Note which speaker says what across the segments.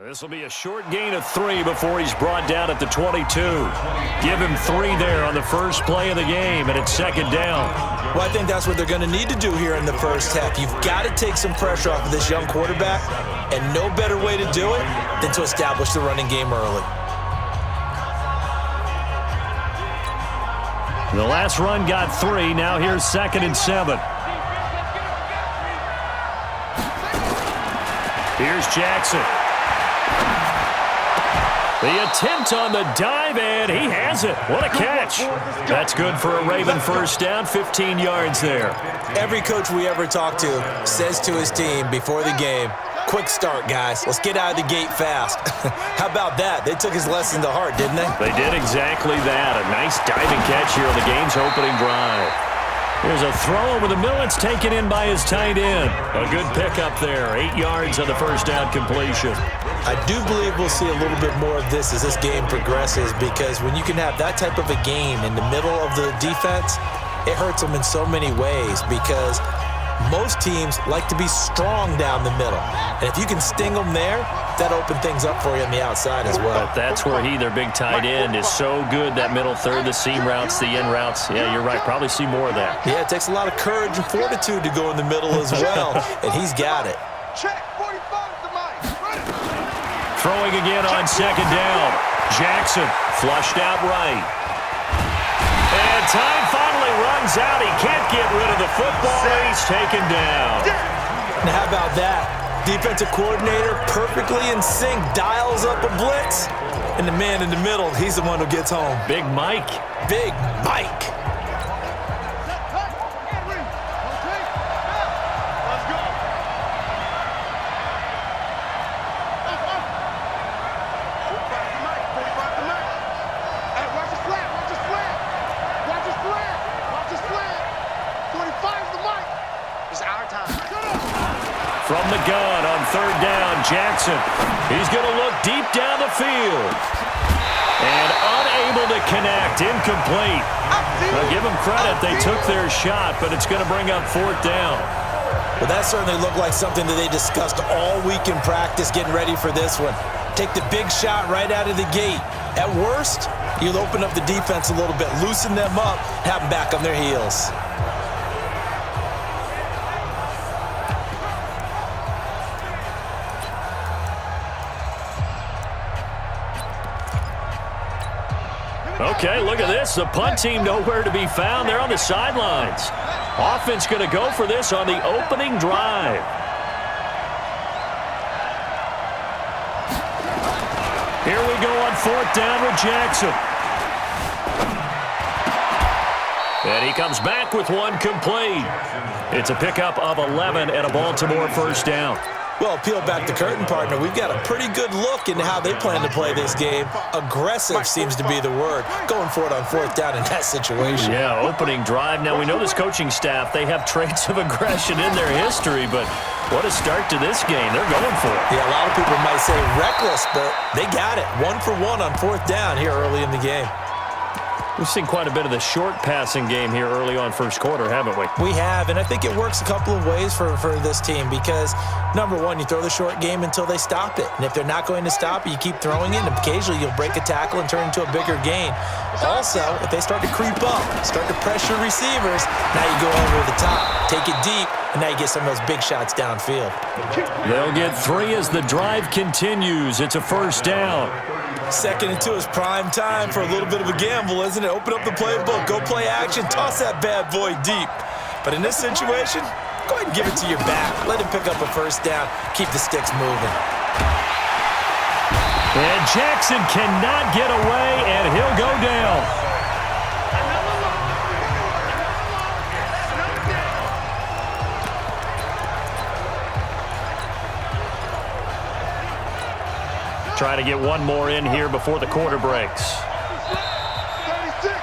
Speaker 1: This will be a short gain of 3 before he's brought down at the 22. Give him 3 there on the first play of the game, and it's second down.
Speaker 2: Well, I think that's what they're going to need to do here in the first half. You've got to take some pressure off of this young quarterback, and no better way to do it than to establish the running game early.
Speaker 1: The last run got 3. Now here's 2nd and 7. Here's Jackson. The attempt on the dive, and he has it. What a catch. That's good for a Raven first down, 15 yards there.
Speaker 2: Every coach we ever talk to says to his team before the game, quick start, guys. Let's get out of the gate fast. How about that? They took his lesson to heart, didn't they?
Speaker 1: They did exactly that. A nice diving catch here on the game's opening drive. Here's a throw over the middle. It's taken in by his tight end. A good pickup there. 8 yards on the first down completion.
Speaker 2: I do believe we'll see a little bit more of this as this game progresses, because when you can have that type of a game in the middle of the defense, it hurts them in so many ways, because most teams like to be strong down the middle. And if you can sting them there, that opens things up for you on the outside as well.
Speaker 1: But that's where their big tight end, is so good, that middle third, the seam routes, the in routes. Yeah, you're right. Probably see more of that.
Speaker 2: Yeah, it takes a lot of courage and fortitude to go in the middle as well, and he's got it.
Speaker 3: Check, 45 to Mike.
Speaker 1: Throwing again on second down. Jackson flushed out right. And time finally runs out. He can't get rid of the football. He's taken down.
Speaker 2: Now, how about that? Defensive coordinator perfectly in sync, dials up a blitz, and the man in the middle, he's the one who gets home.
Speaker 1: Big Mike.
Speaker 2: Big Mike.
Speaker 1: From the gun on third down, Jackson. He's going to look deep down the field. And unable to connect, incomplete. Now give them credit, they took their shot, but it's going to bring up fourth down.
Speaker 2: Well, that certainly looked like something that they discussed all week in practice, getting ready for this one. Take the big shot right out of the gate. At worst, you'll open up the defense a little bit, loosen them up, have them back on their heels.
Speaker 1: Okay, look at this. The punt team nowhere to be found. They're on the sidelines. Offense going to go for this on the opening drive. Here we go on fourth down with Jackson. And he comes back with one complete. It's a pickup of 11 and a Baltimore first down.
Speaker 2: Well, peel back the curtain, partner. We've got a pretty good look into how they plan to play this game. Aggressive seems to be the word. Going for it on fourth down in that situation.
Speaker 1: Yeah, opening drive. Now, we know this coaching staff, they have traits of aggression in their history, but what a start to this game. They're going for it.
Speaker 2: Yeah, a lot of people might say reckless, but they got it. 1 for 1 on fourth down here early in the game.
Speaker 1: We've seen quite a bit of the short passing game here early on first quarter, haven't we?
Speaker 2: We have, and I think it works a couple of ways for this team, because, number one, you throw the short game until they stop it. And if they're not going to stop it, you keep throwing it, and occasionally you'll break a tackle and turn into a bigger gain. Also, if they start to creep up, start to pressure receivers, now you go over the top, take it deep, and now you get some of those big shots downfield.
Speaker 1: They'll get 3 as the drive continues. It's a first down.
Speaker 2: 2nd and 2 is prime time for a little bit of a gamble, isn't it? Open up the playbook, go play action, toss that bad boy deep. But in this situation, go ahead and give it to your back. Let him pick up a first down. Keep the sticks moving.
Speaker 1: And Jackson cannot get away, and he'll go down. Try to get one more in here before the quarter breaks.
Speaker 3: 36.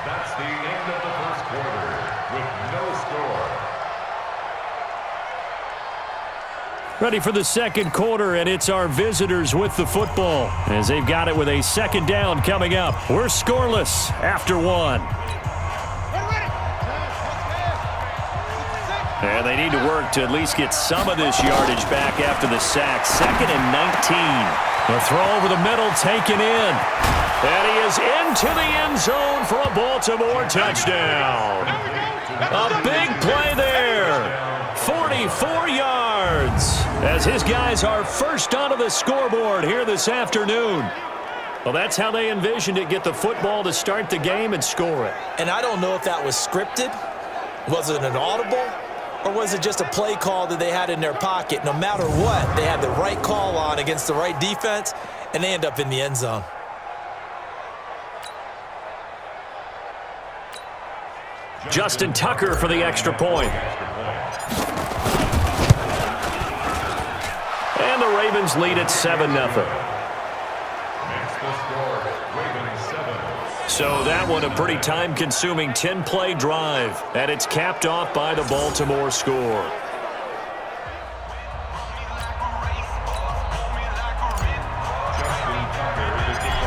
Speaker 4: That's the end of the first quarter with no score.
Speaker 1: Ready for the second quarter, and it's our visitors with the football, as they've got it with a second down coming up. We're scoreless after 1. And they need to work to at least get some of this yardage back after the sack. 2nd and 19. The throw over the middle taken in. And he is into the end zone for a Baltimore touchdown. A big play there. 44 yards. As his guys are first onto the scoreboard here this afternoon. Well, that's how they envisioned it. Get the football to start the game and score it.
Speaker 2: And I don't know if that was scripted. Was it an audible? Or was it just a play call that they had in their pocket? No matter what, they had the right call on against the right defense, and they end up in the end zone.
Speaker 1: Justin Tucker for the extra point. And the Ravens lead at 7-0. So that one a pretty time-consuming 10-play drive, and it's capped off by the Baltimore score.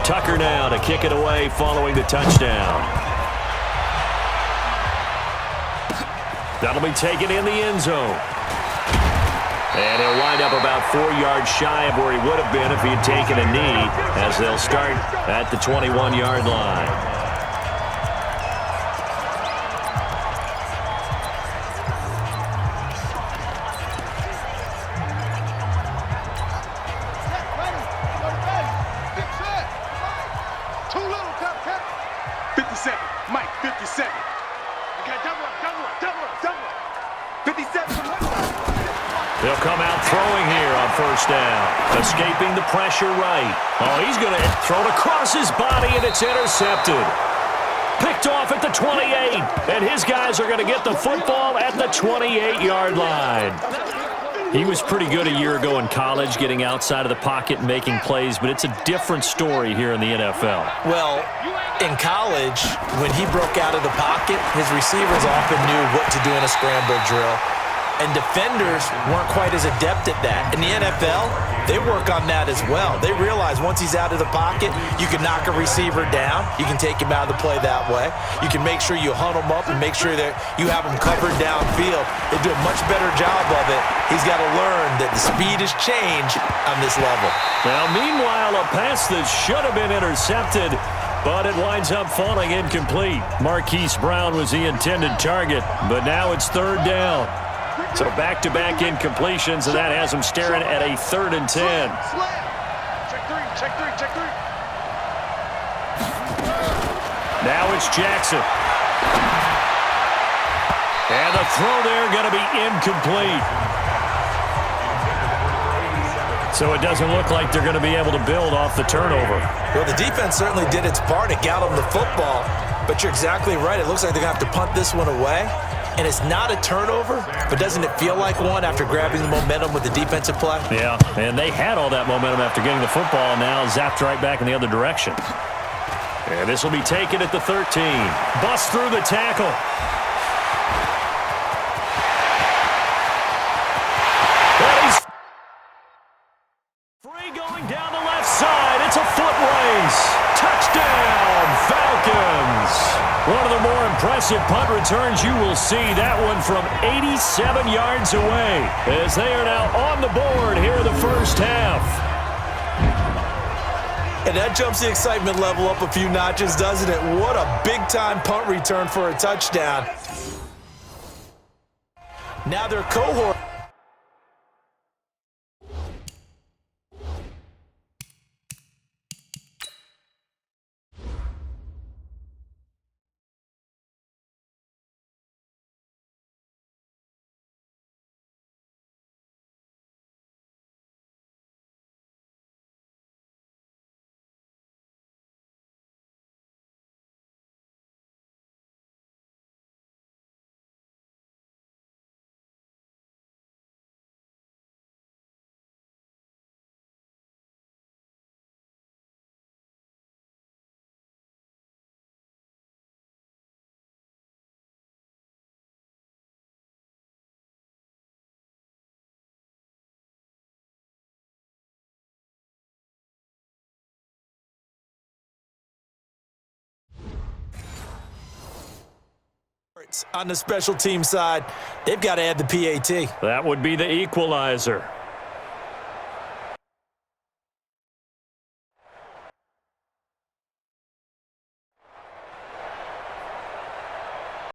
Speaker 1: Tucker now to kick it away following the touchdown. That'll be taken in the end zone. And he'll wind up about 4 yards shy of where he would have been if he had taken a knee, as they'll start at the 21-yard line.
Speaker 3: Too little, Cap. 57. Mike, 57. Okay, double up. 57.
Speaker 1: They'll come out throwing here on first down. Escaping the pressure right. Oh, he's going to throw it across his body, and it's intercepted. Picked off at the 28, and his guys are going to get the football at the 28-yard line. He was pretty good a year ago in college, getting outside of the pocket and making plays, but it's a different story here in the NFL.
Speaker 2: Well, in college, when he broke out of the pocket, his receivers often knew what to do in a scramble drill. And defenders weren't quite as adept at that. In the NFL, they work on that as well. They realize once he's out of the pocket, you can knock a receiver down. You can take him out of the play that way. You can make sure you hunt him up and make sure that you have him covered downfield. They do a much better job of it. He's got to learn that the speed has changed on this level.
Speaker 1: Now, meanwhile, a pass that should have been intercepted, but it winds up falling incomplete. Marquise Brown was the intended target, but now it's 3rd down. So back-to-back incompletions, and that has them staring at a 3rd and 10.
Speaker 3: Check three.
Speaker 1: Now it's Jackson. And the throw there going to be incomplete. So it doesn't look like they're going to be able to build off the turnover.
Speaker 2: Well, the defense certainly did its part. It got them the football, but you're exactly right. It looks like they're going to have to punt this one away. And it's not a turnover, but doesn't it feel like one after grabbing the momentum with the defensive play?
Speaker 1: Yeah, and they had all that momentum after getting the football, and now zapped right back in the other direction. And this will be taken at the 13. Bust through the tackle. And he's free going down the left side. It's a foot race. Touchdown, Falcons. One of the more impressive punt returns you will see. That one from 87 yards away, as they are now on the board here in the first half.
Speaker 2: And that jumps the excitement level up a few notches, doesn't it? What a big-time punt return for a touchdown. Now their cohort. On the special team side, they've got to add the PAT.
Speaker 1: That would be the equalizer.